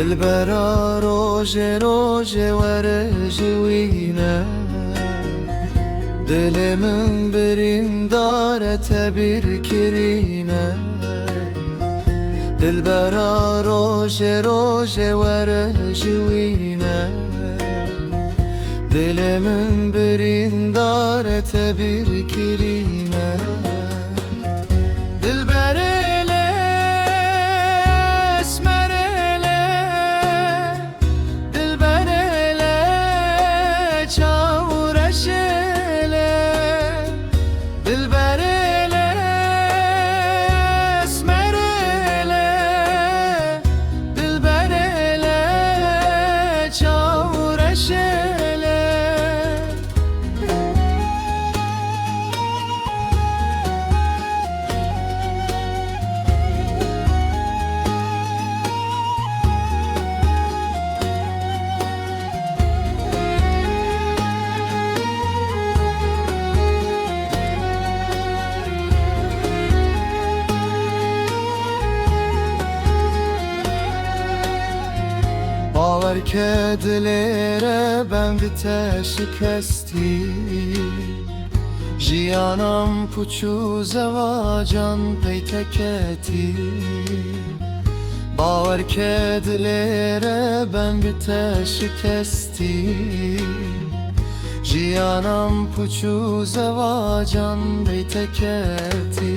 دلبرا روژه روژه وره جوینه دل من برین داره تبیر کرینه دلبرا روژه روژه وره جوینه دل من برین داره تبیر کرینه باور که دلره ben bir şikesti Jiyanam puçu zevacan peyteketi باور که دلره ben bir şikesti Jiyanam puçu zevacan peyteketi